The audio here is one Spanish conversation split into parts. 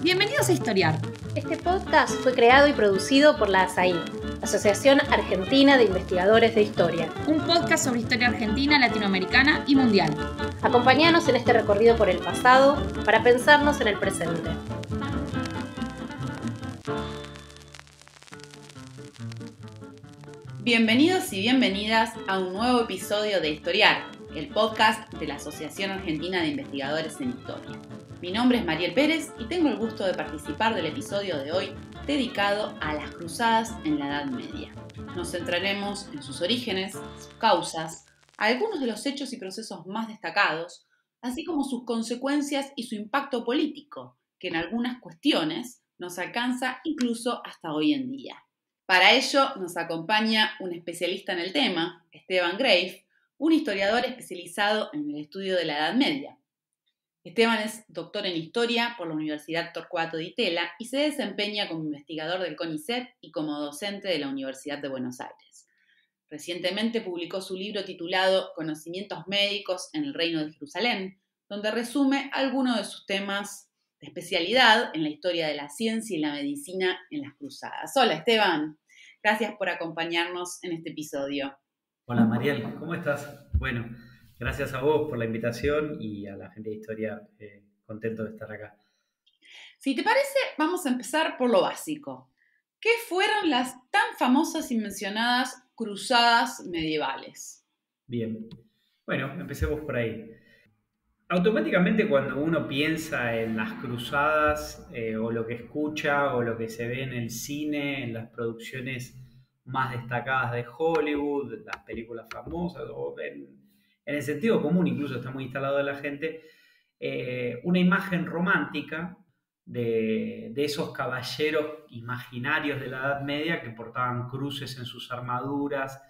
Bienvenidos a Historiar. Este podcast fue creado y producido por la ASAI, Asociación Argentina de Investigadores de Historia. Un podcast sobre historia argentina, latinoamericana y mundial. Acompáñanos en este recorrido por el pasado para pensarnos en el presente. Bienvenidos y bienvenidas a un nuevo episodio de Historiar, el podcast de la Asociación Argentina de Investigadores en Historia. Mi nombre es Mariel Pérez y tengo el gusto de participar del episodio de hoy dedicado a las cruzadas en la Edad Media. Nos centraremos en sus orígenes, sus causas, algunos de los hechos y procesos más destacados, así como sus consecuencias y su impacto político, que en algunas cuestiones nos alcanza incluso hasta hoy en día. Para ello nos acompaña un especialista en el tema, Esteban Greif, un historiador especializado en el estudio de la Edad Media. Esteban es doctor en Historia por la Universidad Torcuato Di Tella y se desempeña como investigador del CONICET y como docente de la Universidad de Buenos Aires. Recientemente publicó su libro titulado Conocimientos médicos en el Reino de Jerusalén, donde resume algunos de sus temas de especialidad en la historia de la ciencia y la medicina en las cruzadas. Hola Esteban, gracias por acompañarnos en este episodio. Hola Mariel, ¿cómo estás? Bueno, gracias a vos por la invitación y a la gente de Historia, contento de estar acá. Si te parece, vamos a empezar por lo básico. ¿Qué fueron las tan famosas y mencionadas cruzadas medievales? Bien, bueno, empecemos por ahí. Automáticamente cuando uno piensa en las cruzadas o lo que escucha o lo que se ve en el cine, en las producciones más destacadas de Hollywood, las películas famosas o en el sentido común incluso está muy instalado de la gente, una imagen romántica de esos caballeros imaginarios de la Edad Media que portaban cruces en sus armaduras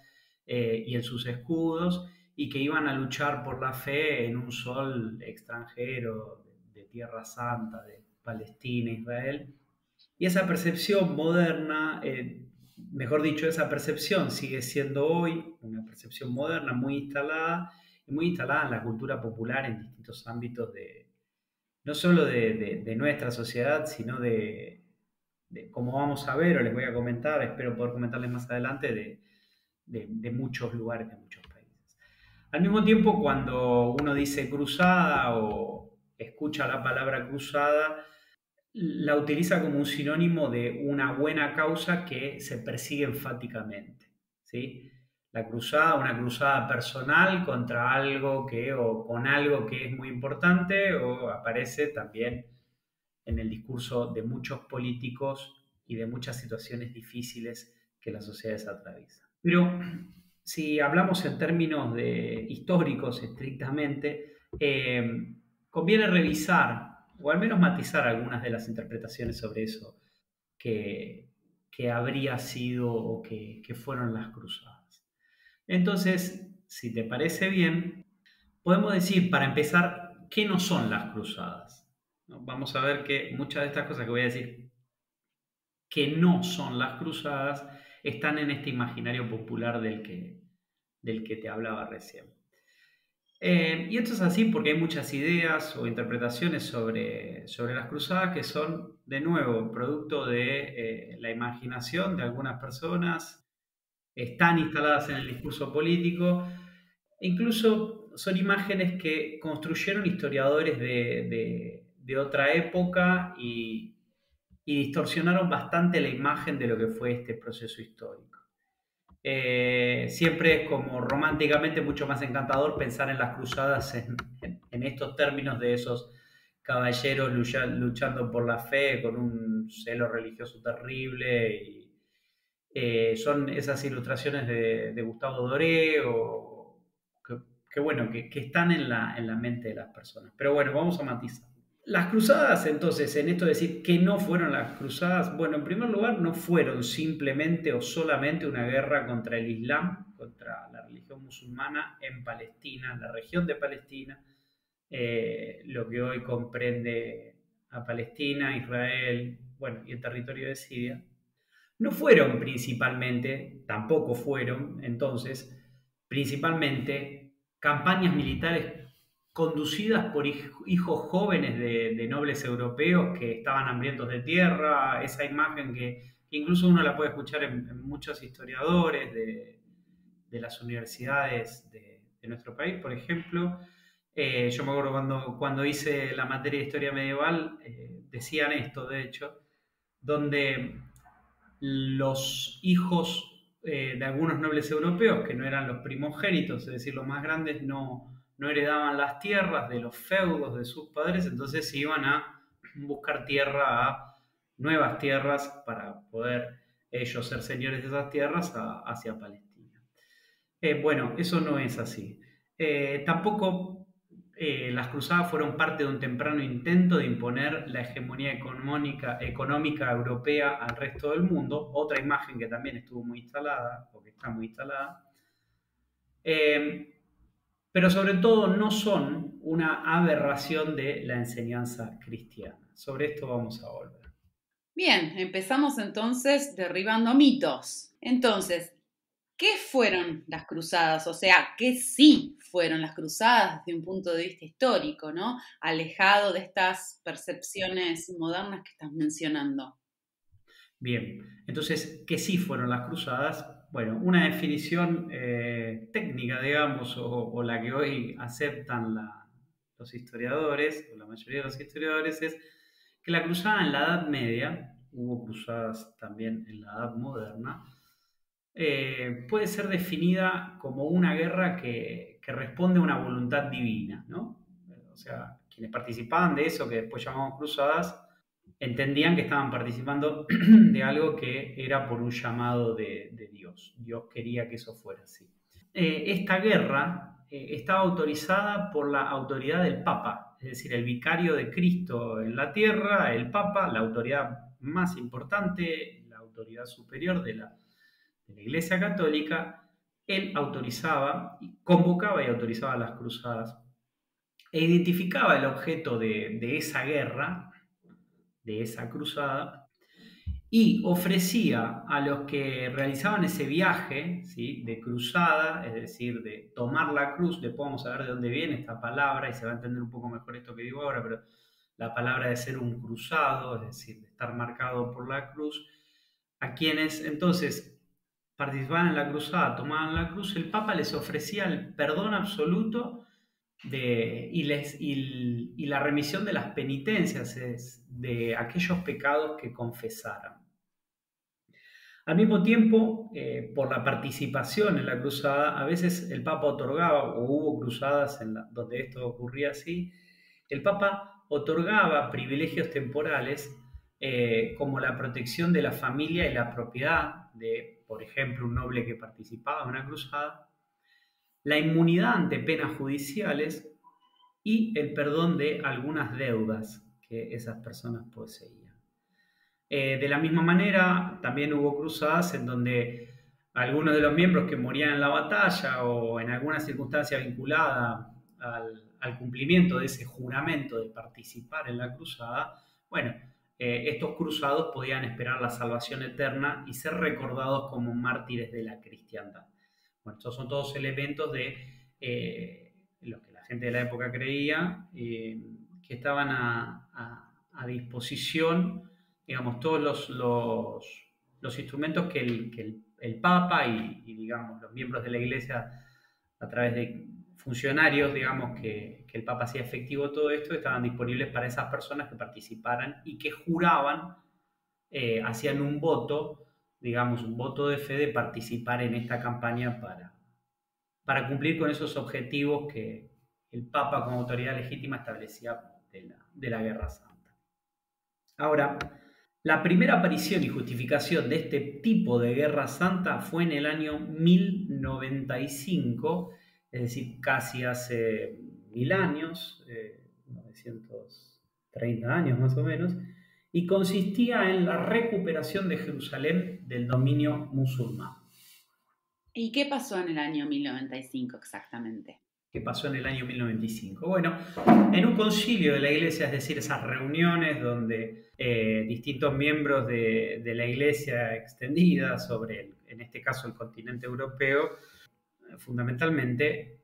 y en sus escudos y que iban a luchar por la fe en un sol extranjero, de Tierra Santa, de Palestina, Israel. Y esa percepción moderna, mejor dicho, esa percepción sigue siendo hoy una percepción moderna muy instalada en la cultura popular en distintos ámbitos no solo de nuestra sociedad, sino como vamos a ver o les voy a comentar, espero poder comentarles más adelante, de muchos lugares, de muchos países. Al mismo tiempo, cuando uno dice cruzada o escucha la palabra cruzada, la utiliza como un sinónimo de una buena causa que se persigue enfáticamente, ¿sí? La cruzada, una cruzada personal contra algo o con algo que es muy importante, o aparece también en el discurso de muchos políticos y de muchas situaciones difíciles que las sociedades atraviesan. Pero si hablamos en términos históricos estrictamente, conviene revisar o al menos matizar algunas de las interpretaciones sobre eso que habría sido o que fueron las cruzadas. Entonces, si te parece bien, podemos decir, para empezar, ¿qué no son las cruzadas? ¿No? Vamos a ver que muchas de estas cosas que voy a decir que no son las cruzadas están en este imaginario popular del que te hablaba recién. Y esto es así porque hay muchas ideas o interpretaciones sobre las cruzadas que son, de nuevo, producto de la imaginación de algunas personas, están instaladas en el discurso político, e incluso son imágenes que construyeron historiadores de otra época y distorsionaron bastante la imagen de lo que fue este proceso histórico. Siempre es como románticamente mucho más encantador pensar en las cruzadas en estos términos de esos caballeros luchando por la fe con un celo religioso terrible. Son esas ilustraciones de Gustavo Doré que están en la mente de las personas. Pero bueno, vamos a matizar. Las cruzadas, entonces, en esto de decir que no fueron las cruzadas, bueno, en primer lugar, no fueron simplemente o solamente una guerra contra el Islam, contra la religión musulmana en Palestina, en la región de Palestina, lo que hoy comprende a Palestina, Israel, bueno, y el territorio de Siria. No fueron principalmente, tampoco fueron entonces, principalmente campañas militares conducidas por hijos jóvenes de nobles europeos que estaban hambrientos de tierra, esa imagen que incluso uno la puede escuchar en muchos historiadores de las universidades de nuestro país, por ejemplo. Yo me acuerdo cuando hice la materia de historia medieval, decían esto, de hecho, donde los hijos de algunos nobles europeos, que no eran los primogénitos, es decir, los más grandes, no heredaban las tierras de los feudos de sus padres, entonces se iban a buscar tierra a nuevas tierras para poder ellos ser señores de esas tierras hacia Palestina. Bueno, eso no es así. Tampoco las cruzadas fueron parte de un temprano intento de imponer la hegemonía económica europea al resto del mundo, otra imagen que también estuvo muy instalada, o que está muy instalada. Pero sobre todo no son una aberración de la enseñanza cristiana. Sobre esto vamos a volver. Bien, empezamos entonces derribando mitos. Entonces, ¿qué fueron las cruzadas? O sea, ¿qué sí fueron las cruzadas desde un punto de vista histórico, ¿no? Alejado de estas percepciones modernas que estás mencionando. Bien, entonces, ¿qué sí fueron las cruzadas? Bueno, una definición técnica, digamos, o la que hoy aceptan los historiadores, o la mayoría de los historiadores, es que la cruzada en la Edad Media, hubo cruzadas también en la Edad Moderna, puede ser definida como una guerra que responde a una voluntad divina, ¿no? O sea, quienes participaban de eso que después llamamos cruzadas, entendían que estaban participando de algo que era por un llamado de Dios. Dios quería que eso fuera así. Esta guerra estaba autorizada por la autoridad del Papa, es decir, el vicario de Cristo en la tierra, el Papa, la autoridad más importante, la autoridad superior de la Iglesia Católica. Él autorizaba, convocaba y autorizaba las cruzadas e identificaba el objeto de esa guerra, de esa cruzada, y ofrecía a los que realizaban ese viaje, ¿sí?, de cruzada, es decir, de tomar la cruz. Después vamos a ver de dónde viene esta palabra y se va a entender un poco mejor esto que digo ahora, pero la palabra de ser un cruzado, es decir, de estar marcado por la cruz, a quienes entonces participaban en la cruzada, tomaban la cruz, el Papa les ofrecía el perdón absoluto y la remisión de las penitencias, de aquellos pecados que confesaran. Al mismo tiempo, por la participación en la cruzada, a veces el Papa otorgaba, o hubo cruzadas donde esto ocurría así, el Papa otorgaba privilegios temporales como la protección de la familia y la propiedad de, por ejemplo, un noble que participaba en una cruzada, la inmunidad ante penas judiciales y el perdón de algunas deudas que esas personas poseían. De la misma manera, también hubo cruzadas en donde algunos de los miembros que morían en la batalla o en alguna circunstancia vinculada al cumplimiento de ese juramento de participar en la cruzada, bueno, estos cruzados podían esperar la salvación eterna y ser recordados como mártires de la cristiandad. Bueno, estos son todos elementos de lo que la gente de la época creía, que estaban a disposición, digamos, todos los instrumentos que el Papa y, digamos, los miembros de la Iglesia, a través de funcionarios, digamos, que el Papa hacía efectivo todo esto, estaban disponibles para esas personas que participaran y que juraban, hacían un voto, digamos, un voto de fe de participar en esta campaña para cumplir con esos objetivos que el Papa, como autoridad legítima, establecía de la Guerra Santa. Ahora, la primera aparición y justificación de este tipo de Guerra Santa fue en el año 1095, es decir, casi hace 1000 años, 930 años más o menos, y consistía en la recuperación de Jerusalén del dominio musulmán. ¿Y qué pasó en el año 1095 exactamente? ¿Qué pasó en el año 1095? Bueno, en un concilio de la Iglesia, es decir, esas reuniones donde distintos miembros de la Iglesia extendida sobre, en este caso, el continente europeo, fundamentalmente,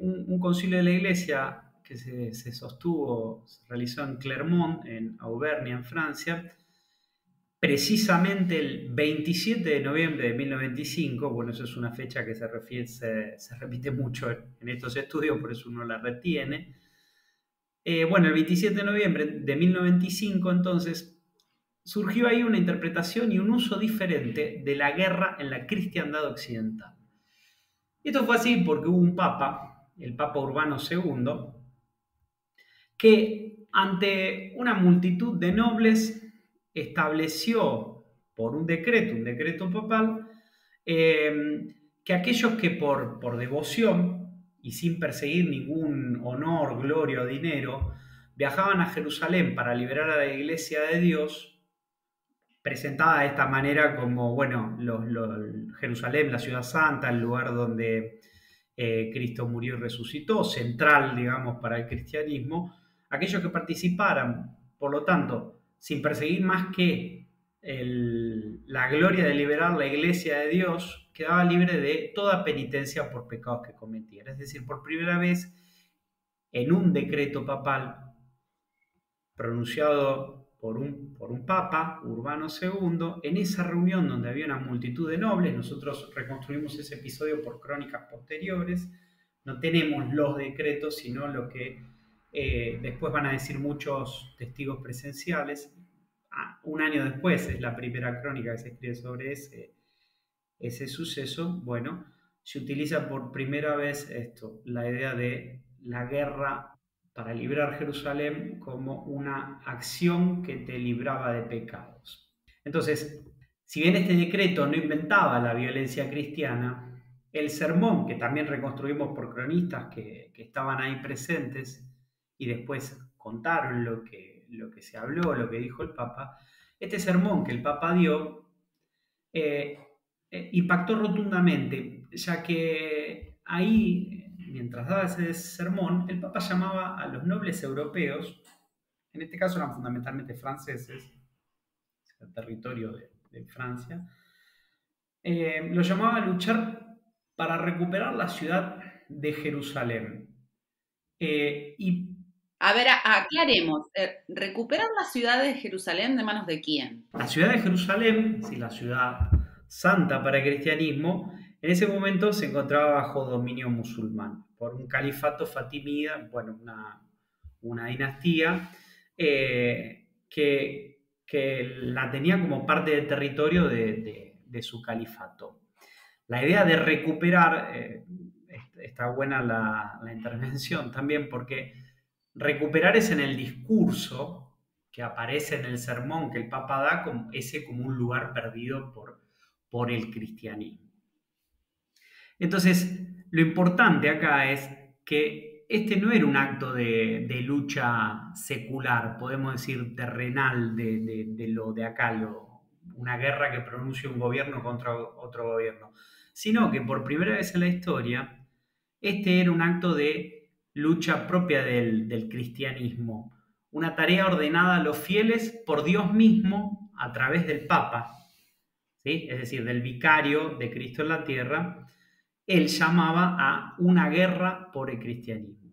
un concilio de la Iglesia que se realizó en Clermont, en Auvernia, en Francia, precisamente el 27 de noviembre de 1095. Bueno, eso es una fecha que se repite mucho en estos estudios, por eso uno la retiene. Bueno, el 27 de noviembre de 1095, entonces, surgió ahí una interpretación y un uso diferente de la guerra en la cristiandad occidental. Y esto fue así porque hubo un papa, el Papa Urbano II, que ante una multitud de nobles estableció por un decreto papal, que aquellos que por devoción y sin perseguir ningún honor, gloria o dinero, viajaban a Jerusalén para liberar a la Iglesia de Dios, presentada de esta manera como, bueno, Jerusalén, la ciudad santa, el lugar donde Cristo murió y resucitó, central, digamos, para el cristianismo. Aquellos que participaran, por lo tanto, sin perseguir más que la gloria de liberar la Iglesia de Dios, quedaba libre de toda penitencia por pecados que cometiera. Es decir, por primera vez en un decreto papal pronunciado por un papa, Urbano II, en esa reunión donde había una multitud de nobles. Nosotros reconstruimos ese episodio por crónicas posteriores, no tenemos los decretos, sino lo que después van a decir muchos testigos presenciales. Un año después es la primera crónica que se escribe sobre ese suceso. Bueno, se utiliza por primera vez la idea de la guerra para librar Jerusalén como una acción que te libraba de pecados. Entonces, si bien este decreto no inventaba la violencia cristiana, el sermón, que también reconstruimos por cronistas que estaban ahí presentes y después contaron lo que se habló, lo que dijo el Papa, este sermón que el Papa dio impactó rotundamente, ya que ahí, mientras daba ese sermón, el Papa llamaba a los nobles europeos, en este caso eran fundamentalmente franceses, el territorio de Francia, lo llamaba a luchar para recuperar la ciudad de Jerusalén. A ver, aclaremos, ¿recuperar la ciudad de Jerusalén de manos de quién? La ciudad de Jerusalén, sí, la ciudad santa para el cristianismo, en ese momento se encontraba bajo dominio musulmán, por un califato fatimida, bueno, una dinastía que la tenía como parte del territorio de su califato. La idea de recuperar, está buena la intervención también, porque recuperar es en el discurso que aparece en el sermón que el Papa da, como un lugar perdido por el cristianismo. Entonces, lo importante acá es que este no era un acto de lucha secular, podemos decir terrenal, de lo de acá, una guerra que pronuncia un gobierno contra otro gobierno, sino que por primera vez en la historia, este era un acto de lucha propia del cristianismo, una tarea ordenada a los fieles por Dios mismo a través del Papa, ¿sí? Es decir, del vicario de Cristo en la tierra. Él llamaba a una guerra por el cristianismo.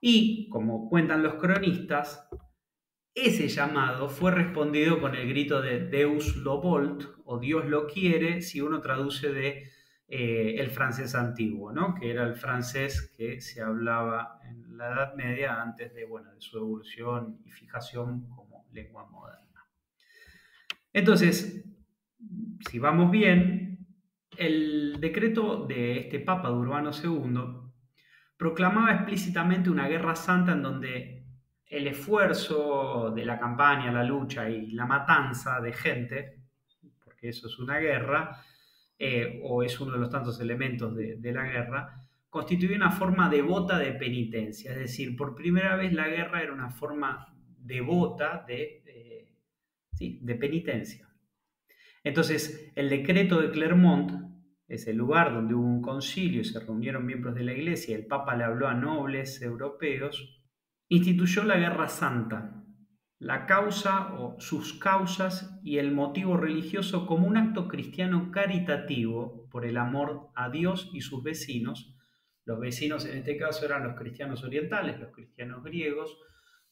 Y, como cuentan los cronistas, ese llamado fue respondido con el grito de Deus lo volt, o Dios lo quiere, si uno traduce el francés antiguo, ¿no? Que era el francés que se hablaba en la Edad Media antes de su evolución y fijación como lengua moderna. Entonces, si vamos bien, el decreto de este Papa de Urbano II proclamaba explícitamente una guerra santa en donde el esfuerzo de la campaña, la lucha y la matanza de gente, porque eso es una guerra, o es uno de los tantos elementos de la guerra, constituía una forma devota de penitencia. Es decir, por primera vez la guerra era una forma devota de penitencia. Entonces, el decreto de Clermont, es el lugar donde hubo un concilio y se reunieron miembros de la Iglesia, y el Papa le habló a nobles europeos, instituyó la guerra santa, la causa o sus causas y el motivo religioso como un acto cristiano caritativo por el amor a Dios y sus vecinos, Los vecinos en este caso eran los cristianos orientales, los cristianos griegos,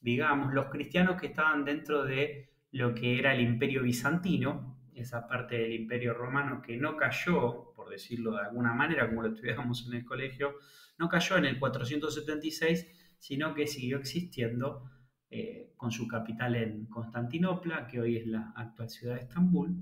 digamos, los cristianos que estaban dentro de lo que era el Imperio Bizantino, esa parte del Imperio Romano que no cayó, por decirlo de alguna manera, como lo estudiamos en el colegio, no cayó en el 476, sino que siguió existiendo con su capital en Constantinopla, que hoy es la actual ciudad de Estambul.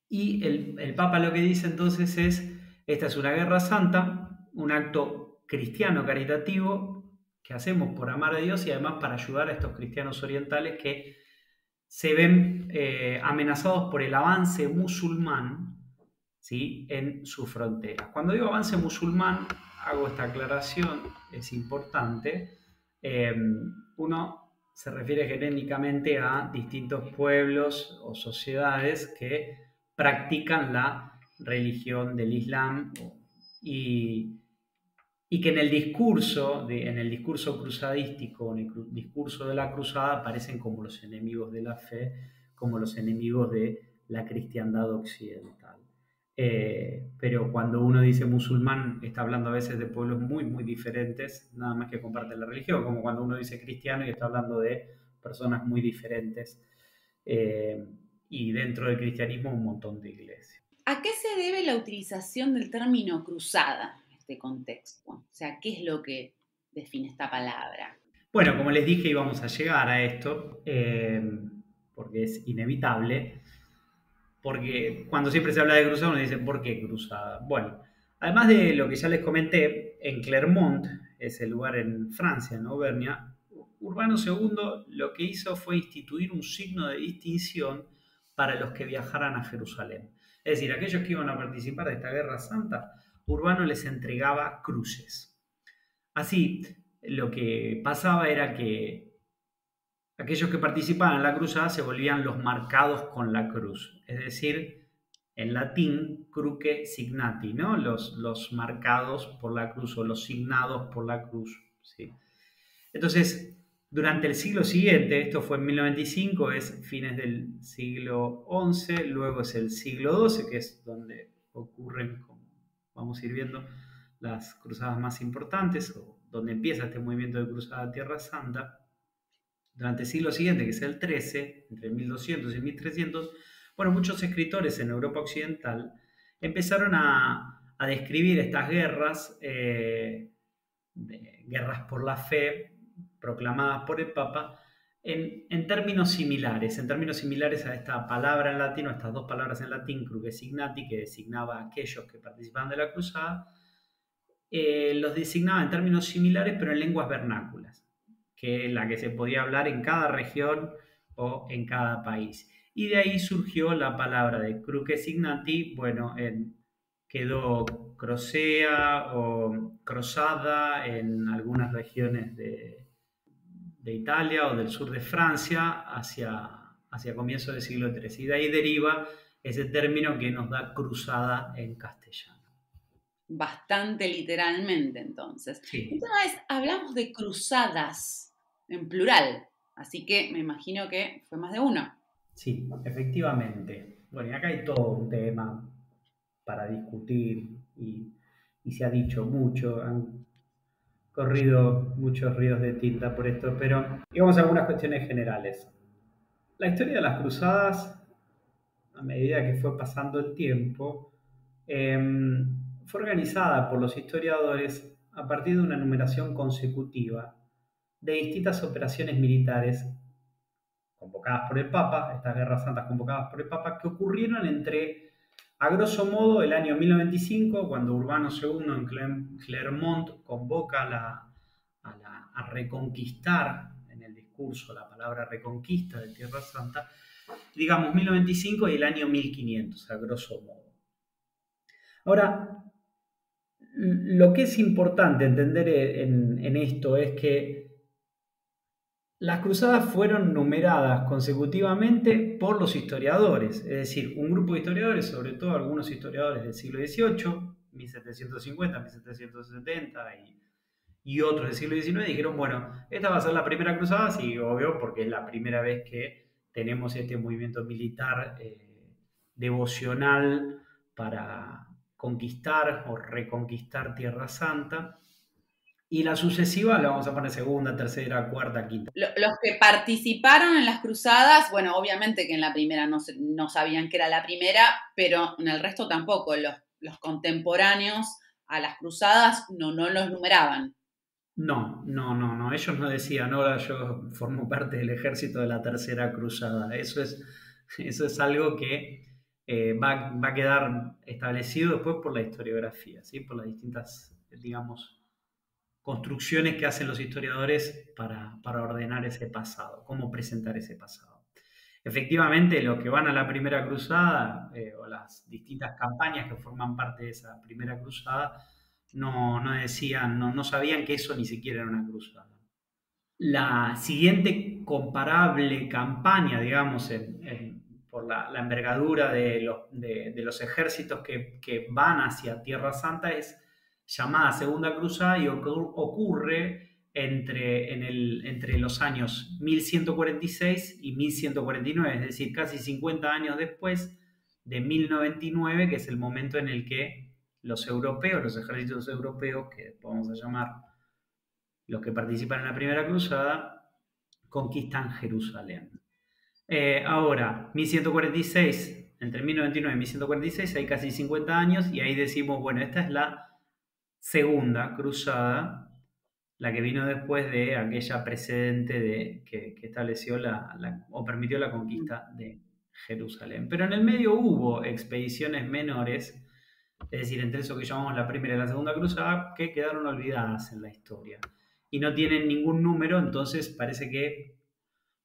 Y el Papa lo que dice entonces es, esta es una guerra santa, un acto cristiano caritativo que hacemos por amar a Dios y además para ayudar a estos cristianos orientales que se ven amenazados por el avance musulmán, ¿sí?, en sus fronteras. Cuando digo avance musulmán, hago esta aclaración, es importante. Uno se refiere genéricamente a distintos pueblos o sociedades que practican la religión del Islam y que en el discurso cruzadístico, en el discurso de la cruzada, aparecen como los enemigos de la fe, como los enemigos de la cristiandad occidental. Pero cuando uno dice musulmán, está hablando a veces de pueblos muy, muy diferentes, nada más que comparten la religión, como cuando uno dice cristiano y está hablando de personas muy diferentes. Y dentro del cristianismo un montón de iglesias. ¿A qué se debe la utilización del término cruzada en este contexto? O sea, ¿qué es lo que define esta palabra? Bueno, como les dije, íbamos a llegar a esto, porque es inevitable, porque cuando siempre se habla de cruzada uno dice, ¿por qué cruzada? Bueno, además de lo que ya les comenté, en Clermont, ese lugar en Francia, en Auvernia, Urbano II lo que hizo fue instituir un signo de distinción para los que viajaran a Jerusalén. Es decir, aquellos que iban a participar de esta guerra santa, Urbano les entregaba cruces. Así, lo que pasaba era que aquellos que participaban en la cruzada se volvían los marcados con la cruz. Es decir, en latín, cruce signati, ¿no? Los marcados por la cruz o los signados por la cruz, ¿sí? Entonces, durante el siglo siguiente, esto fue en 1095, es fines del siglo XI, luego es el siglo XII, que es donde ocurren, como vamos a ir viendo, las cruzadas más importantes, o donde empieza este movimiento de cruzada a Tierra Santa. Durante el siglo siguiente, que es el XIII, entre 1200 y 1300, bueno, muchos escritores en Europa Occidental empezaron a describir estas guerras, guerras por la fe, proclamadas por el Papa, en términos similares a esta palabra en latín, o estas dos palabras en latín, cruce signati, que designaba a aquellos que participaban de la cruzada, los designaba en términos similares, pero en lenguas vernáculas, que la que se podía hablar en cada región o en cada país. Y de ahí surgió la palabra de cruce signati, bueno, quedó crocea o cruzada en algunas regiones de Italia o del sur de Francia hacia comienzos del siglo XIII. Y de ahí deriva ese término que nos da cruzada en castellano. Bastante literalmente, entonces. Sí. Entonces, hablamos de cruzadas en plural, así que me imagino que fue más de uno. Sí, efectivamente. Bueno, y acá hay todo un tema para discutir y se ha dicho mucho, han corrido muchos ríos de tinta por esto, pero digamos algunas cuestiones generales. La historia de las cruzadas, a medida que fue pasando el tiempo, fue organizada por los historiadores a partir de una numeración consecutiva de distintas operaciones militares convocadas por el Papa, estas guerras santas convocadas por el Papa, que ocurrieron entre, a grosso modo, el año 1095, cuando Urbano II en Clermont convoca a reconquistar, en el discurso, la palabra reconquista de Tierra Santa, digamos 1095 y el año 1500, a grosso modo. Ahora, lo que es importante entender en esto es que las cruzadas fueron numeradas consecutivamente por los historiadores, es decir, un grupo de historiadores, sobre todo algunos historiadores del siglo XVIII, 1750, 1770 y otros del siglo XIX, dijeron, bueno, esta va a ser la primera cruzada, sí, obvio, porque es la primera vez que tenemos este movimiento militar devocional conquistar o reconquistar Tierra Santa. Y la sucesiva la vamos a poner segunda, tercera, cuarta, quinta. Los que participaron en las cruzadas, bueno, obviamente que en la primera no sabían que era la primera, pero en el resto tampoco. Los contemporáneos a las cruzadas no los numeraban. No. Ellos no decían, ahora yo formo parte del ejército de la tercera cruzada. Eso es algo que va a quedar establecido después por la historiografía, ¿sí? Por las distintas, digamos, construcciones que hacen los historiadores para ordenar ese pasado, cómo presentar ese pasado. Efectivamente, los que van a la primera cruzada o las distintas campañas que forman parte de esa primera cruzada no sabían que eso ni siquiera era una cruzada. La siguiente comparable campaña, digamos, por la envergadura de los ejércitos que van hacia Tierra Santa es llamada Segunda Cruzada y ocurre entre los años 1146 y 1149, es decir, casi 50 años después de 1099, que es el momento en el que los ejércitos europeos, que vamos a llamar los que participan en la Primera Cruzada, conquistan Jerusalén. Ahora, 1146, entre 1099 y 1146 hay casi 50 años y ahí decimos, bueno, esta es la Segunda Cruzada, la que vino después de aquella precedente que estableció o permitió la conquista de Jerusalén. Pero en el medio hubo expediciones menores, es decir, entre eso que llamamos la Primera y la Segunda Cruzada, que quedaron olvidadas en la historia y no tienen ningún número, entonces parece que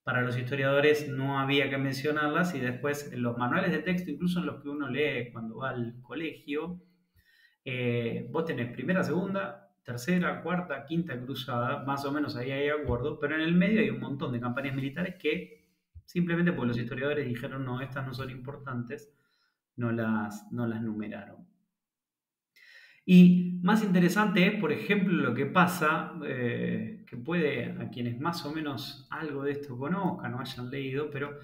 para los historiadores no había que mencionarlas, y después en los manuales de texto, incluso en los que uno lee cuando va al colegio, vos tenés primera, segunda, tercera, cuarta, quinta cruzada, más o menos ahí hay acuerdo, pero en el medio hay un montón de campañas militares que simplemente porque los historiadores dijeron no, estas no son importantes, no las numeraron. Y más interesante es, por ejemplo, lo que pasa, que puede, a quienes más o menos algo de esto conozcan o hayan leído, pero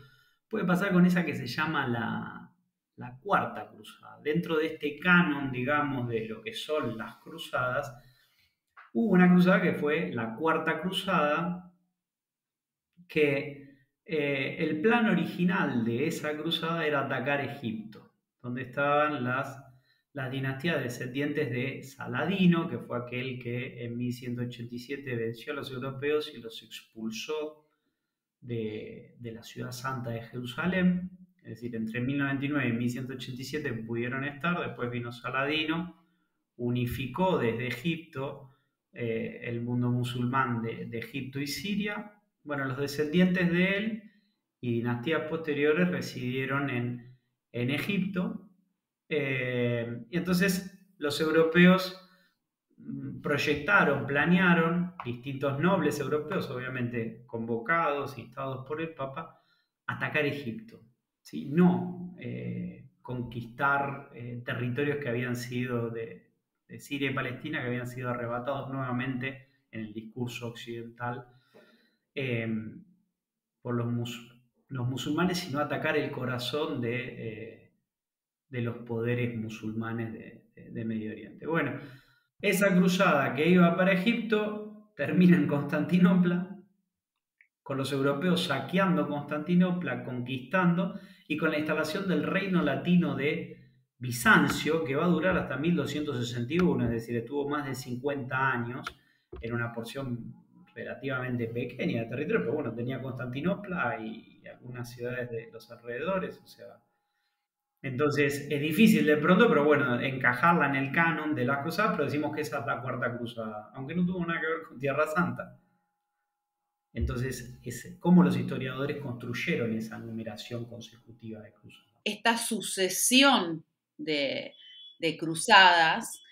puede pasar con esa que se llama la Cuarta Cruzada. Dentro de este canon, digamos, de lo que son las cruzadas, hubo una cruzada que fue la Cuarta Cruzada, que el plan original de esa cruzada era atacar Egipto, donde estaban las dinastías descendientes de Saladino, que fue aquel que en 1187 venció a los europeos y los expulsó de la ciudad santa de Jerusalén. Es decir, entre 1099 y 1187 pudieron estar, después vino Saladino, unificó desde Egipto el mundo musulmán de Egipto y Siria. Bueno, los descendientes de él y dinastías posteriores residieron en Egipto. Y entonces los europeos proyectaron, planearon, distintos nobles europeos, obviamente convocados, instados por el Papa, atacar Egipto, ¿sí? No conquistar territorios que habían sido de Siria y Palestina, que habían sido arrebatados nuevamente en el discurso occidental por los musulmanes, sino atacar el corazón de los poderes musulmanes de Medio Oriente. Bueno, esa cruzada que iba para Egipto termina en Constantinopla, con los europeos saqueando Constantinopla, conquistando, y con la instalación del reino latino de Bizancio, que va a durar hasta 1261, es decir, estuvo más de 50 años en una porción relativamente pequeña de territorio, pero bueno, tenía Constantinopla y algunas ciudades de los alrededores, o sea. Entonces es difícil de pronto, pero bueno, encajarla en el canon de las cruzadas, pero decimos que esa es la Cuarta Cruzada, aunque no tuvo nada que ver con Tierra Santa. Entonces, es cómo los historiadores construyeron esa numeración consecutiva de cruzadas. Esta sucesión de cruzadas,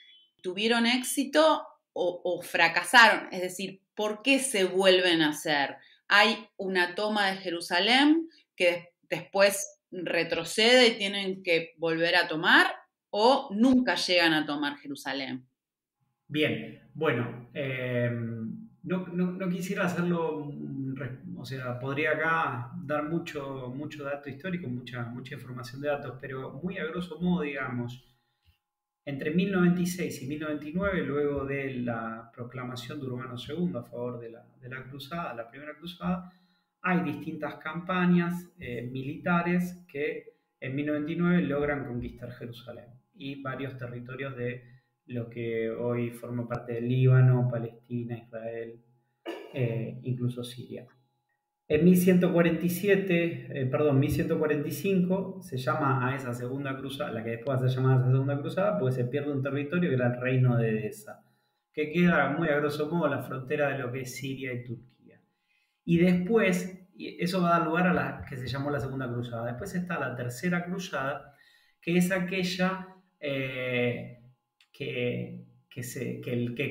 ¿tuvieron éxito o fracasaron? Es decir, ¿por qué se vuelven a hacer? Hay una toma de Jerusalén que después retrocede y tienen que volver a tomar, o nunca llegan a tomar Jerusalén. Bien, bueno, no quisiera hacerlo, o sea, podría acá dar mucho dato histórico, mucha información de datos, pero muy a grosso modo, digamos, Entre 1096 y 1099, luego de la proclamación de Urbano II a favor de la cruzada, la primera cruzada, hay distintas campañas militares que en 1099 logran conquistar Jerusalén y varios territorios de lo que hoy forma parte del Líbano, Palestina, Israel, incluso Siria. En 1145 se llama a esa segunda cruzada, la que después va a ser llamada esa segunda cruzada, pues se pierde un territorio que era el reino de Edesa, que queda muy a grosso modo a la frontera de lo que es Siria y Turquía. Y después, eso va a dar lugar a la que se llamó la segunda cruzada. Después está la tercera cruzada, que es aquella que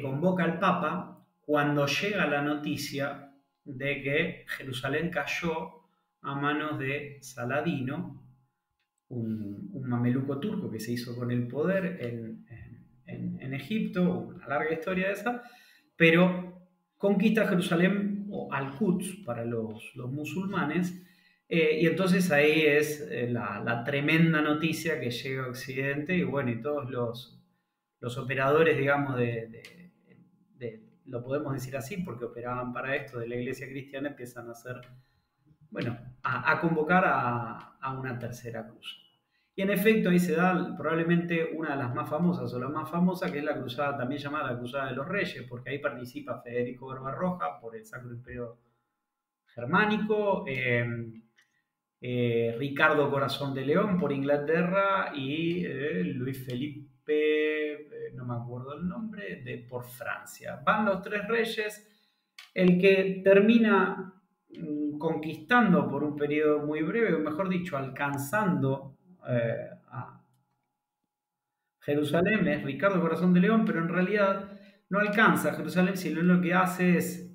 convoca al Papa cuando llega la noticia de que Jerusalén cayó a manos de Saladino, un mameluco turco que se hizo con el poder en Egipto, una larga historia de esa, pero conquista Jerusalén, o Al-Quds para los musulmanes, y entonces ahí es la tremenda noticia que llega a Occidente, y bueno, y todos los operadores, digamos, lo podemos decir así porque operaban para esto de la iglesia cristiana, empiezan a hacer, bueno, a convocar a una tercera cruzada. Y en efecto ahí se da probablemente una de las más famosas, o la más famosa, que es la cruzada también llamada la Cruzada de los Reyes, porque ahí participa Federico Barbarroja por el Sacro Imperio Germánico, Ricardo Corazón de León por Inglaterra y Luis Felipe, no me acuerdo el nombre, por Francia. Van los tres reyes, el que termina conquistando por un periodo muy breve, o mejor dicho, alcanzando a Jerusalén, es Ricardo Corazón de León, pero en realidad no alcanza a Jerusalén, sino lo que hace es,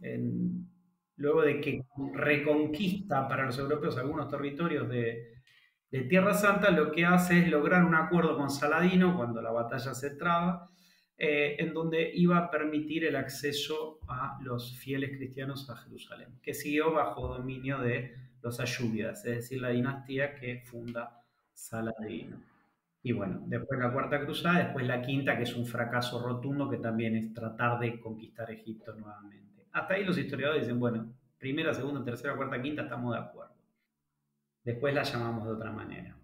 luego de que reconquista para los europeos algunos territorios de Tierra Santa, lo que hace es lograr un acuerdo con Saladino cuando la batalla se traba, en donde iba a permitir el acceso a los fieles cristianos a Jerusalén, que siguió bajo dominio de los ayúbidas, es decir, la dinastía que funda Saladino. Y bueno, después la cuarta cruzada, después la quinta, que es un fracaso rotundo, que también es tratar de conquistar Egipto nuevamente. Hasta ahí los historiadores dicen, bueno, primera, segunda, tercera, cuarta, quinta, estamos de acuerdo. Después la llamamos de otra manera.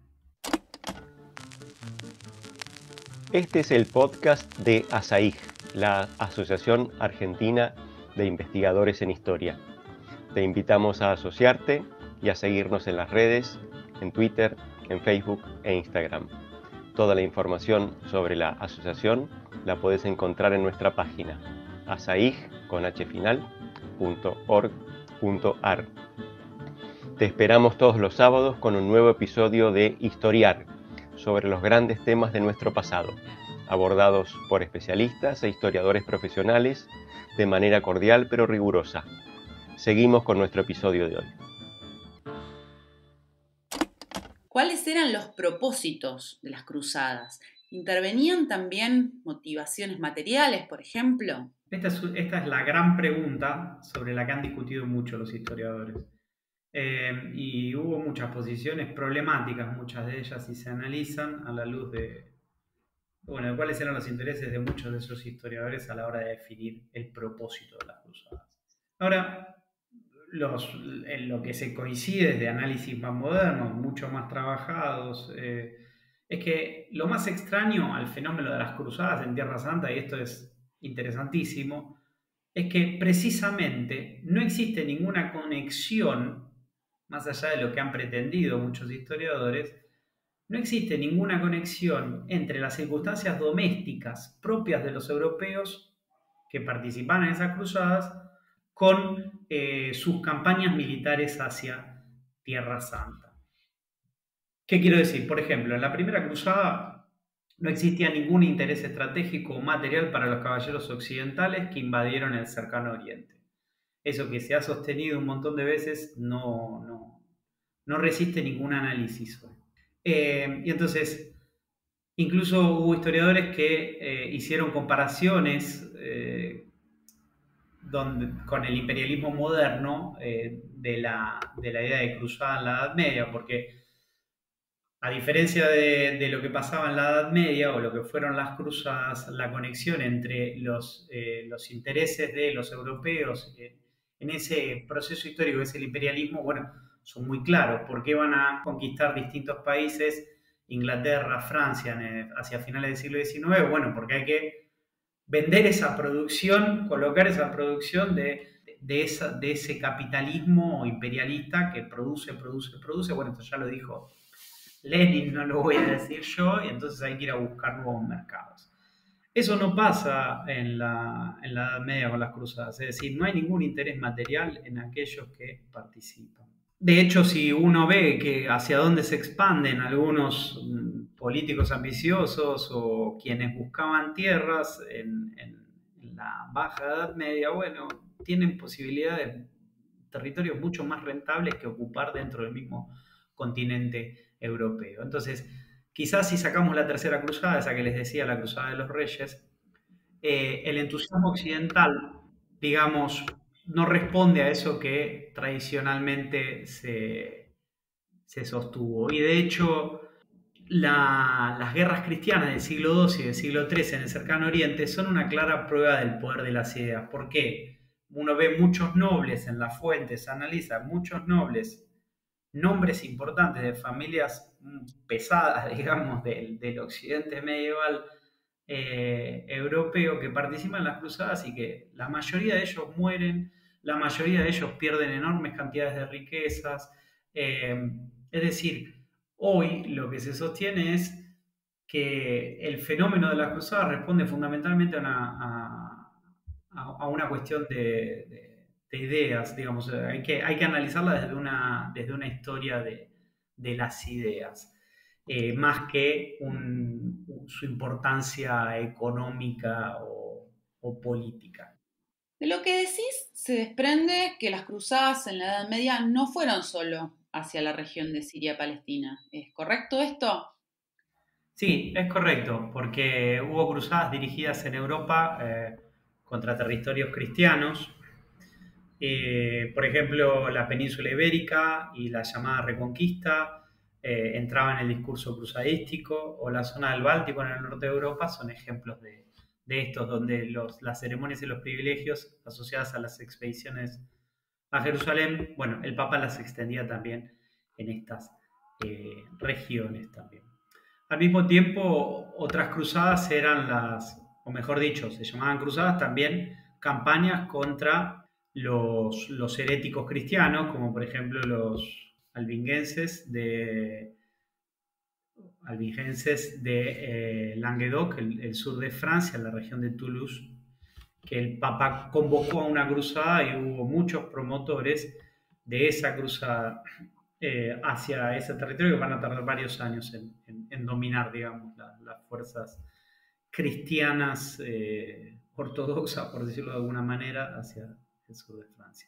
Este es el podcast de ASAIG, la Asociación Argentina de Investigadores en Historia. Te invitamos a asociarte y a seguirnos en las redes, en Twitter, en Facebook e Instagram. Toda la información sobre la asociación la puedes encontrar en nuestra página asaig.org.ar. Te esperamos todos los sábados con un nuevo episodio de Historiar, sobre los grandes temas de nuestro pasado, abordados por especialistas e historiadores profesionales de manera cordial pero rigurosa. Seguimos con nuestro episodio de hoy. ¿Cuáles eran los propósitos de las cruzadas? ¿Intervenían también motivaciones materiales, por ejemplo? Esta es la gran pregunta sobre la que han discutido mucho los historiadores. Y hubo muchas posiciones problemáticas, muchas de ellas, si se analizan a la luz de cuáles eran los intereses de muchos de esos historiadores a la hora de definir el propósito de las cruzadas. Ahora, en lo que se coincide de análisis más modernos, mucho más trabajados, es que lo más extraño al fenómeno de las cruzadas en Tierra Santa, y esto es interesantísimo, es que precisamente no existe ninguna conexión, más allá de lo que han pretendido muchos historiadores, no existe ninguna conexión entre las circunstancias domésticas propias de los europeos que participaban en esas cruzadas con sus campañas militares hacia Tierra Santa. ¿Qué quiero decir? Por ejemplo, en la primera cruzada no existía ningún interés estratégico o material para los caballeros occidentales que invadieron el cercano Oriente. Eso que se ha sostenido un montón de veces no resiste ningún análisis hoy. Y entonces, incluso hubo historiadores que hicieron comparaciones con el imperialismo moderno de la idea de cruzada en la Edad Media, porque A diferencia de lo que pasaba en la Edad Media o lo que fueron las cruzadas, la conexión entre los intereses de los europeos en ese proceso histórico que es el imperialismo, bueno, son muy claros. ¿Por qué van a conquistar distintos países, Inglaterra, Francia, hacia finales del siglo XIX? Bueno, porque hay que vender esa producción, colocar esa producción de ese capitalismo imperialista que produce. Bueno, esto ya lo dijo Lenin, no lo voy a decir yo, y entonces hay que ir a buscar nuevos mercados. Eso no pasa en la Edad Media con las cruzadas, es decir, no hay ningún interés material en aquellos que participan. De hecho, si uno ve que hacia dónde se expanden algunos políticos ambiciosos o quienes buscaban tierras en la Baja Edad Media, bueno, tienen posibilidades, territorios mucho más rentables que ocupar dentro del mismo continente europeo. Entonces, quizás si sacamos la tercera cruzada, esa que les decía, la cruzada de los reyes, el entusiasmo occidental, digamos, no responde a eso que tradicionalmente se sostuvo. Y de hecho, las guerras cristianas del siglo II y del siglo III en el cercano oriente son una clara prueba del poder de las ideas. ¿Por qué? Uno ve muchos nobles en las fuentes, analiza muchos nobles, nombres importantes de familias pesadas, digamos, del occidente medieval europeo que participan en las cruzadas y que la mayoría de ellos mueren, la mayoría de ellos pierden enormes cantidades de riquezas. Es decir, hoy lo que se sostiene es que el fenómeno de las cruzadas responde fundamentalmente a una cuestión de ideas, digamos. Hay que analizarla desde una historia de las ideas, más que su importancia económica o política. De lo que decís, se desprende que las cruzadas en la Edad Media no fueron solo hacia la región de Siria-Palestina. ¿Es correcto esto? Sí, es correcto, porque hubo cruzadas dirigidas en Europa contra territorios cristianos. Por ejemplo, la península ibérica y la llamada Reconquista entraban en el discurso cruzadístico, o la zona del Báltico en el norte de Europa son ejemplos de estos, donde las ceremonias y los privilegios asociadas a las expediciones a Jerusalén, bueno, el Papa las extendía también en estas regiones también. Al mismo tiempo, otras cruzadas eran o mejor dicho, se llamaban cruzadas también campañas contra los heréticos cristianos, como por ejemplo los albingenses de Languedoc, el sur de Francia, la región de Toulouse, que el Papa convocó a una cruzada y hubo muchos promotores de esa cruzada hacia ese territorio, que van a tardar varios años en dominar, digamos, las fuerzas cristianas ortodoxas, por decirlo de alguna manera, hacia el sur de Francia.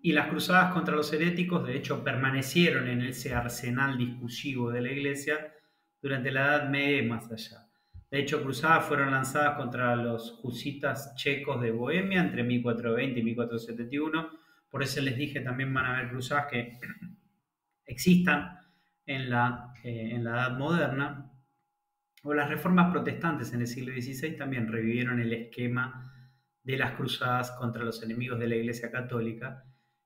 Y las cruzadas contra los heréticos, de hecho, permanecieron en ese arsenal discursivo de la Iglesia durante la Edad Media y más allá. De hecho, cruzadas fueron lanzadas contra los husitas checos de Bohemia entre 1420 y 1471. Por eso les dije, también van a haber cruzadas que existan en la Edad Moderna. O las reformas protestantes en el siglo XVI también revivieron el esquema de las cruzadas contra los enemigos de la Iglesia Católica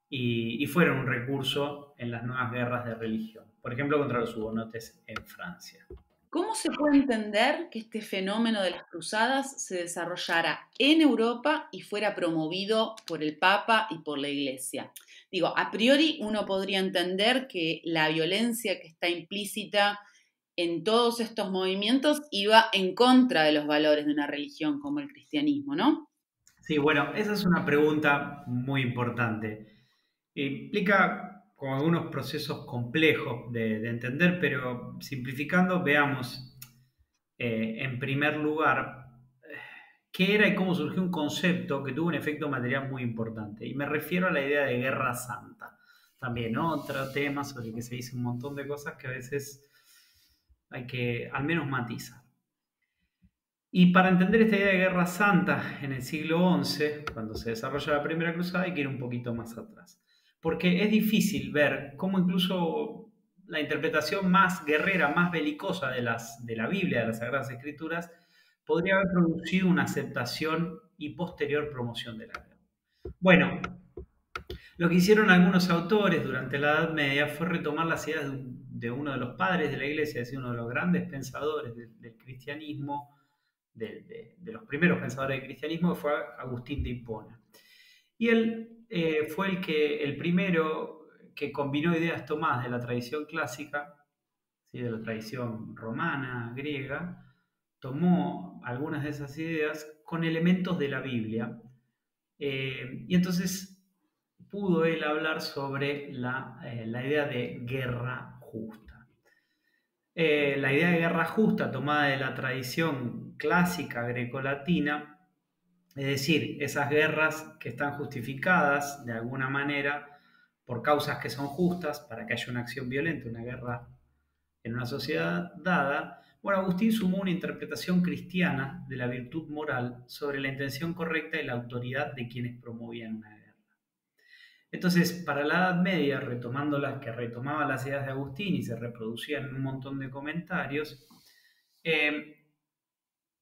y fueron un recurso en las nuevas guerras de religión, por ejemplo contra los hugonotes en Francia. ¿Cómo se puede entender que este fenómeno de las cruzadas se desarrollara en Europa y fuera promovido por el Papa y por la Iglesia? Digo, a priori uno podría entender que la violencia que está implícita en todos estos movimientos iba en contra de los valores de una religión como el cristianismo, ¿no? Sí, bueno, esa es una pregunta muy importante. Implica con algunos procesos complejos de entender, pero simplificando, veamos en primer lugar qué era y cómo surgió un concepto que tuvo un efecto material muy importante. Y me refiero a la idea de guerra santa. También otro tema sobre el que se dice un montón de cosas que a veces hay que al menos matizar. Y para entender esta idea de guerra santa en el siglo XI, cuando se desarrolla la primera cruzada, hay que ir un poquito más atrás. Porque es difícil ver cómo incluso la interpretación más guerrera, más belicosa de la Biblia, de las Sagradas Escrituras, podría haber producido una aceptación y posterior promoción de la guerra. Bueno, lo que hicieron algunos autores durante la Edad Media fue retomar las ideas de uno de los padres de la Iglesia, es decir, uno de los grandes pensadores del cristianismo, de los primeros pensadores del cristianismo, que fue Agustín de Hipona. Y él fue el primero que combinó ideas tomadas de la tradición clásica, ¿sí?, de la tradición romana, griega, tomó algunas de esas ideas con elementos de la Biblia. Y entonces pudo él hablar sobre la idea de guerra justa. La idea de guerra justa tomada de la tradición clásica grecolatina, es decir, esas guerras que están justificadas de alguna manera por causas que son justas para que haya una acción violenta, una guerra en una sociedad dada. Bueno, Agustín sumó una interpretación cristiana de la virtud moral sobre la intención correcta y la autoridad de quienes promovían una guerra. Entonces, para la Edad Media, retomando las que retomaban las ideas de Agustín y se reproducían en un montón de comentarios,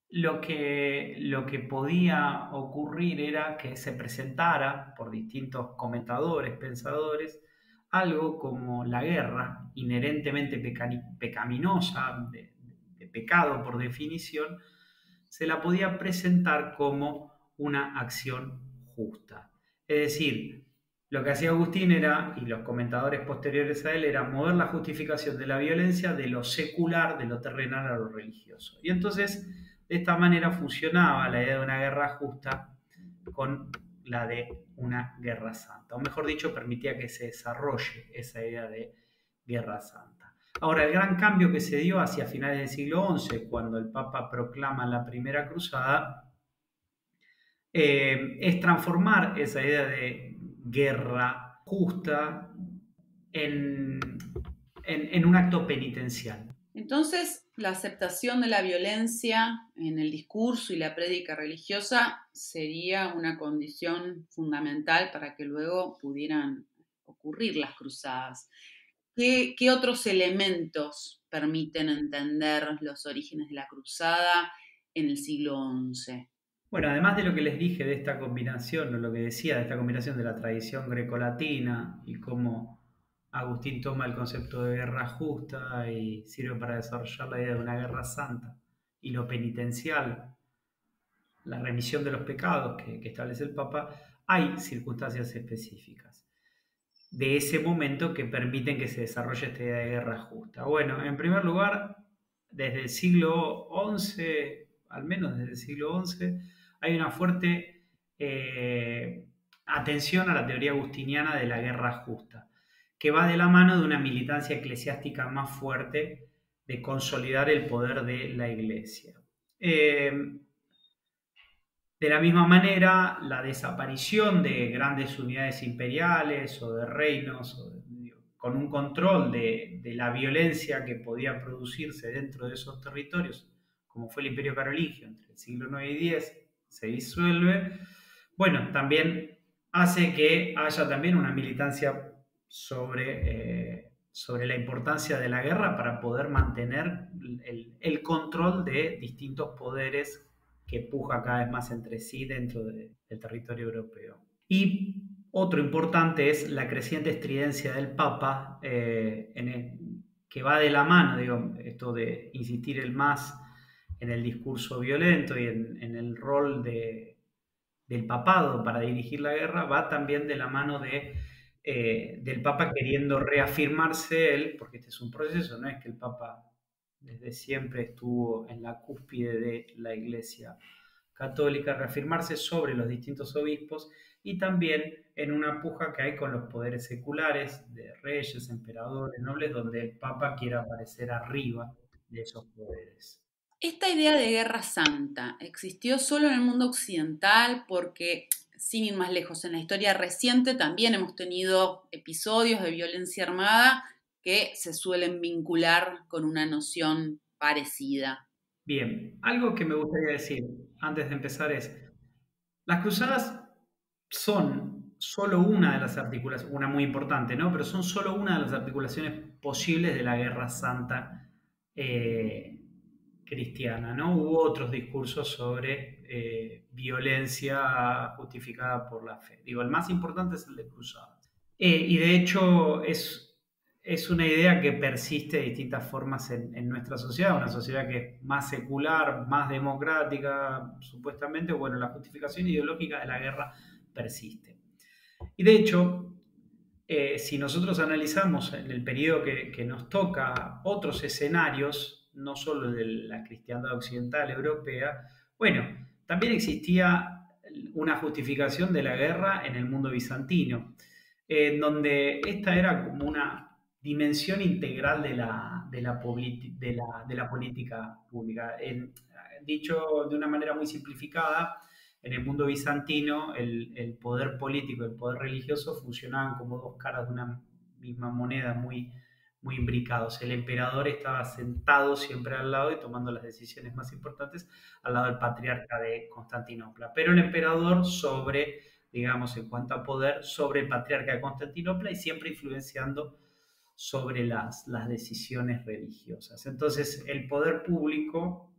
lo que podía ocurrir era que se presentara por distintos comentadores, pensadores, algo como la guerra, inherentemente pecaminosa, de pecado por definición, se la podía presentar como una acción justa. Es decir, lo que hacía Agustín era, y los comentadores posteriores a él, era mover la justificación de la violencia de lo secular, de lo terrenal a lo religioso. Y entonces, de esta manera funcionaba la idea de una guerra justa con la de una guerra santa. O mejor dicho, permitía que se desarrolle esa idea de guerra santa. Ahora, el gran cambio que se dio hacia finales del siglo XI, cuando el Papa proclama la Primera Cruzada, es transformar esa idea de guerra justa en un acto penitencial. Entonces, la aceptación de la violencia en el discurso y la prédica religiosa sería una condición fundamental para que luego pudieran ocurrir las cruzadas. ¿Qué otros elementos permiten entender los orígenes de la cruzada en el siglo XI? Bueno, además de lo que les dije de esta combinación, o lo que decía de esta combinación de la tradición grecolatina y cómo Agustín toma el concepto de guerra justa y sirve para desarrollar la idea de una guerra santa, y lo penitencial, la remisión de los pecados que establece el Papa, hay circunstancias específicas de ese momento que permiten que se desarrolle esta idea de guerra justa. Bueno, en primer lugar, desde el siglo XI, al menos desde el siglo XI, hay una fuerte atención a la teoría agustiniana de la guerra justa, que va de la mano de una militancia eclesiástica más fuerte de consolidar el poder de la Iglesia. De la misma manera, la desaparición de grandes unidades imperiales o de reinos con un control de la violencia que podía producirse dentro de esos territorios, como fue el Imperio Carolingio entre el siglo IX y X, se disuelve. Bueno, también hace que haya también una militancia sobre la importancia de la guerra para poder mantener el control de distintos poderes que puja cada vez más entre sí dentro del territorio europeo. Y otro importante es la creciente estridencia del Papa, que va de la mano, digo, esto de insistir el más en el discurso violento y en el rol del papado para dirigir la guerra, va también de la mano del Papa queriendo reafirmarse él, porque este es un proceso, no es que el Papa desde siempre estuvo en la cúspide de la Iglesia Católica, reafirmarse sobre los distintos obispos y también en una puja que hay con los poderes seculares de reyes, emperadores, nobles, donde el Papa quiere aparecer arriba de esos poderes. Esta idea de guerra santa existió solo en el mundo occidental porque, sin ir más lejos, en la historia reciente también hemos tenido episodios de violencia armada que se suelen vincular con una noción parecida. Bien, algo que me gustaría decir antes de empezar es, las cruzadas son solo una de las articulaciones, una muy importante, ¿no? Pero son solo una de las articulaciones posibles de la Guerra Santa cristiana, ¿no? Hubo otros discursos sobre violencia justificada por la fe. Digo, el más importante es el de Cruzadas. Y de hecho es una idea que persiste de distintas formas en nuestra sociedad, una sociedad que es más secular, más democrática, supuestamente. Bueno, la justificación ideológica de la guerra persiste. Y de hecho, si nosotros analizamos en el periodo que nos toca otros escenarios, no solo de la cristiandad occidental europea, bueno, también existía una justificación de la guerra en el mundo bizantino, donde esta era como una dimensión integral de la política pública. Dicho de una manera muy simplificada, en el mundo bizantino el poder político y el poder religioso funcionaban como dos caras de una misma moneda, muy, muy imbricados. El emperador estaba sentado siempre al lado y tomando las decisiones más importantes al lado del patriarca de Constantinopla, pero el emperador sobre, digamos, en cuanto a poder, sobre el patriarca de Constantinopla y siempre influenciando sobre las decisiones religiosas. Entonces, el poder público,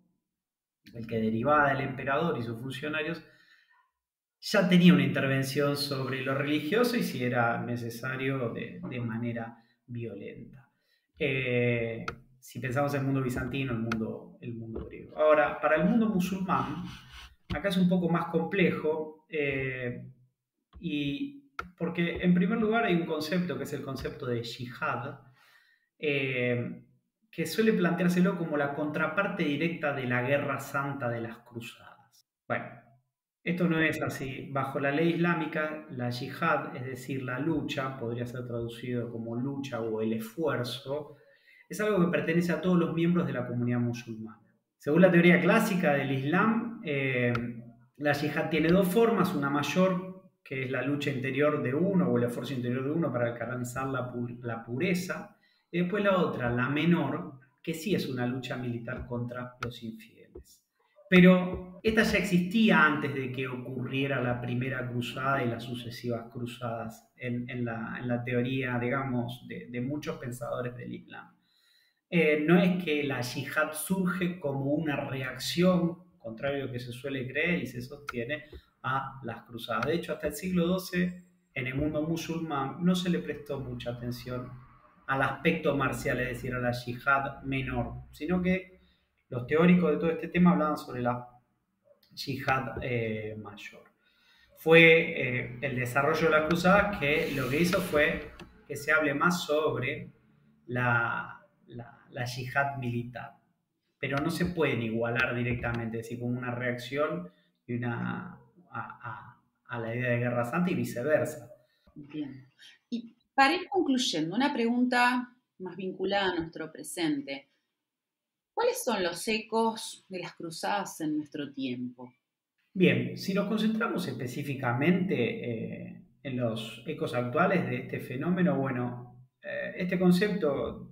el que derivaba del emperador y sus funcionarios, ya tenía una intervención sobre lo religioso y si era necesario de manera violenta. Si pensamos en el mundo bizantino, el mundo griego. Ahora, para el mundo musulmán, acá es un poco más complejo, y porque en primer lugar hay un concepto que es el concepto de yihad, que suele planteárselo como la contraparte directa de la guerra santa de las cruzadas. Bueno, esto no es así. Bajo la ley islámica, la yihad, es decir, la lucha, podría ser traducido como lucha o el esfuerzo, es algo que pertenece a todos los miembros de la comunidad musulmana. Según la teoría clásica del Islam, la yihad tiene dos formas, una mayor, que es la lucha interior de uno o el esfuerzo interior de uno para alcanzar la pureza, y después la otra, la menor, que sí es una lucha militar contra los infieles. Pero esta ya existía antes de que ocurriera la primera cruzada y las sucesivas cruzadas en la teoría, digamos, de muchos pensadores del Islam. No es que la yihad surge como una reacción, contrario a lo que se suele creer y se sostiene, a las cruzadas. De hecho, hasta el siglo XII, en el mundo musulmán, no se le prestó mucha atención al aspecto marcial, es decir, a la yihad menor, sino que los teóricos de todo este tema hablaban sobre la yihad mayor. Fue el desarrollo de las cruzadas que lo que hizo fue que se hable más sobre la yihad militar, pero no se pueden igualar directamente, es decir, como una reacción y a la idea de guerra santa y viceversa. Bien. Y para ir concluyendo, una pregunta más vinculada a nuestro presente. ¿Cuáles son los ecos de las cruzadas en nuestro tiempo? Bien, si nos concentramos específicamente en los ecos actuales de este fenómeno, bueno, este concepto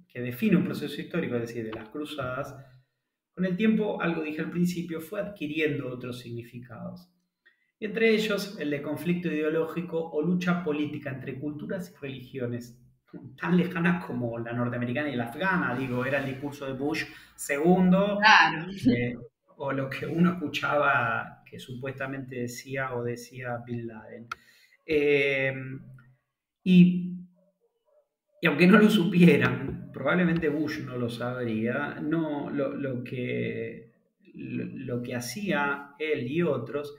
que define un proceso histórico, es decir, de las cruzadas, con el tiempo, algo dije al principio, fue adquiriendo otros significados. Entre ellos, el de conflicto ideológico o lucha política entre culturas y religiones tan lejanas como la norteamericana y la afgana. Digo, era el discurso de Bush II, Claro. o lo que uno escuchaba que supuestamente decía Bin Laden. Y aunque no lo supieran, probablemente Bush no lo sabría, lo que hacía él y otros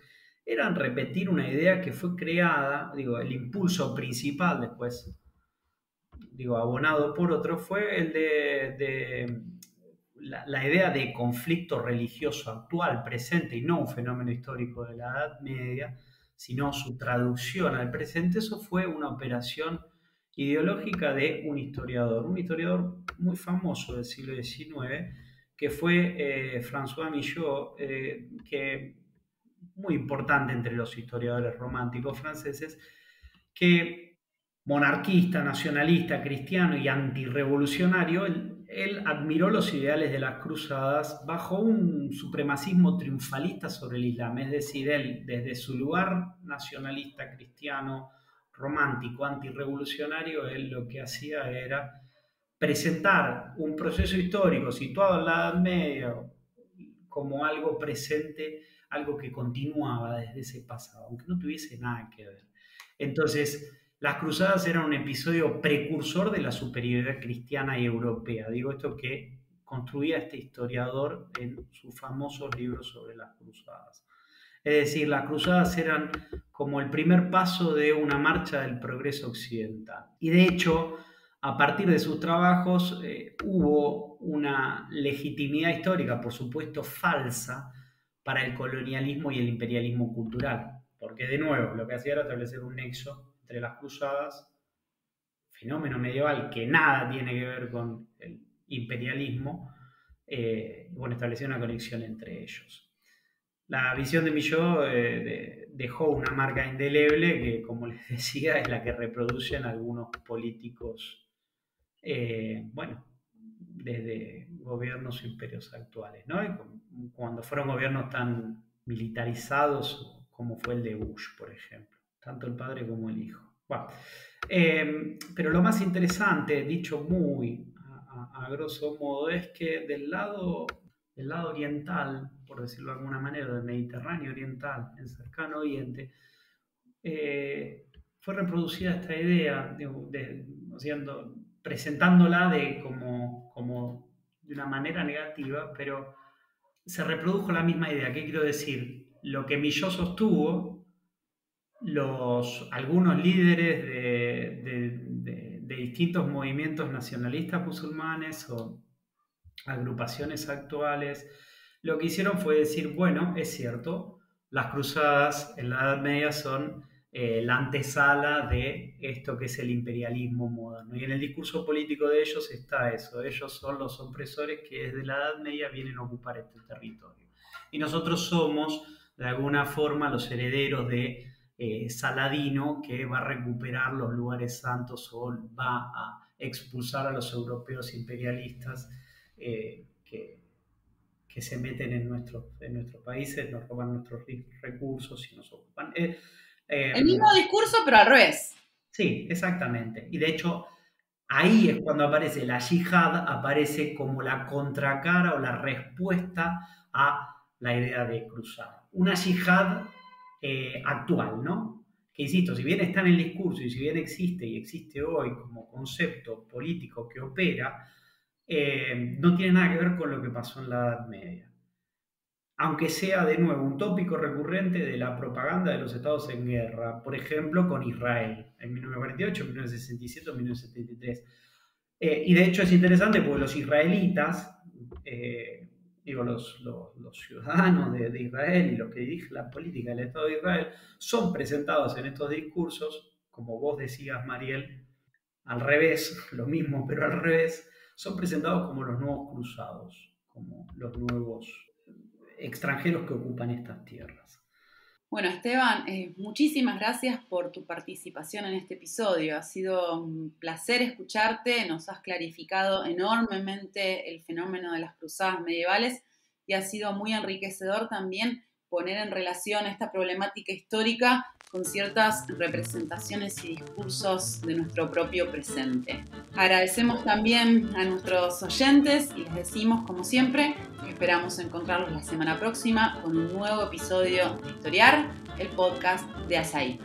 era repetir una idea que fue creada, el impulso principal después, abonado por otro, fue el de la idea de conflicto religioso actual, presente, y no un fenómeno histórico de la Edad Media, sino su traducción al presente. Eso fue una operación ideológica de un historiador muy famoso del siglo XIX, que fue François Millot, que muy importante entre los historiadores románticos franceses, que monarquista, nacionalista, cristiano y antirrevolucionario, él él admiró los ideales de las cruzadas bajo un supremacismo triunfalista sobre el Islam. Es decir, él, desde su lugar nacionalista, cristiano, romántico, antirrevolucionario, él lo que hacía era presentar un proceso histórico situado en la Edad Media como algo presente, algo que continuaba desde ese pasado, aunque no tuviese nada que ver. Entonces, las cruzadas eran un episodio precursor de la superioridad cristiana y europea. Digo esto que construía este historiador en sus famosos libros sobre las cruzadas. Es decir, las cruzadas eran como el primer paso de una marcha del progreso occidental. Y de hecho, a partir de sus trabajos hubo una legitimidad histórica, por supuesto falsa, para el colonialismo y el imperialismo cultural. Porque de nuevo, lo que hacía era establecer un nexo entre las cruzadas, fenómeno medieval que nada tiene que ver con el imperialismo, estableció una conexión entre ellos. La visión de Millot dejó una marca indeleble que, como les decía, es la que reproducen algunos políticos, desde gobiernos e imperios actuales, ¿no? Y cuando fueron gobiernos tan militarizados como fue el de Bush, por ejemplo, tanto el padre como el hijo. Bueno, pero lo más interesante, dicho muy a grosso modo, es que del lado oriental, por decirlo de alguna manera, del Mediterráneo oriental, el cercano oriente, fue reproducida esta idea, presentándola como de una manera negativa, pero se reprodujo la misma idea. ¿Qué quiero decir? Lo que Millot sostuvo, algunos líderes de distintos movimientos nacionalistas musulmanes o agrupaciones actuales, lo que hicieron fue decir, bueno, es cierto, las cruzadas en la Edad Media son la antesala de esto que es el imperialismo moderno. Y en el discurso político de ellos está eso. Ellos son los opresores que desde la Edad Media vienen a ocupar este territorio. Y nosotros somos, de alguna forma, los herederos de Saladino, que va a recuperar los lugares santos o va a expulsar a los europeos imperialistas que se meten en nuestros países, nos roban nuestros recursos y nos ocupan. El mismo discurso, pero al revés. Sí, exactamente. Y de hecho, ahí es cuando aparece la yihad, aparece como la contracara o la respuesta a la idea de cruzada. Una yihad actual, ¿no? Que insisto, si bien está en el discurso y si bien existe hoy como concepto político que opera, no tiene nada que ver con lo que pasó en la Edad Media. Aunque sea de nuevo un tópico recurrente de la propaganda de los estados en guerra, por ejemplo con Israel, en 1948, 1967 o 1973. Y de hecho es interesante porque los israelitas, los ciudadanos de Israel y los que dirigen la política del Estado de Israel, son presentados en estos discursos, como vos decías, Mariel, al revés, lo mismo pero al revés, son presentados como los nuevos cruzados, como los nuevos extranjeros que ocupan estas tierras. Bueno, Esteban, muchísimas gracias por tu participación en este episodio. Ha sido un placer escucharte, nos has clarificado enormemente el fenómeno de las cruzadas medievales y ha sido muy enriquecedor también poner en relación esta problemática histórica con ciertas representaciones y discursos de nuestro propio presente. Agradecemos también a nuestros oyentes y les decimos, como siempre, que esperamos encontrarlos la semana próxima con un nuevo episodio de Historiar, el podcast de Asaí.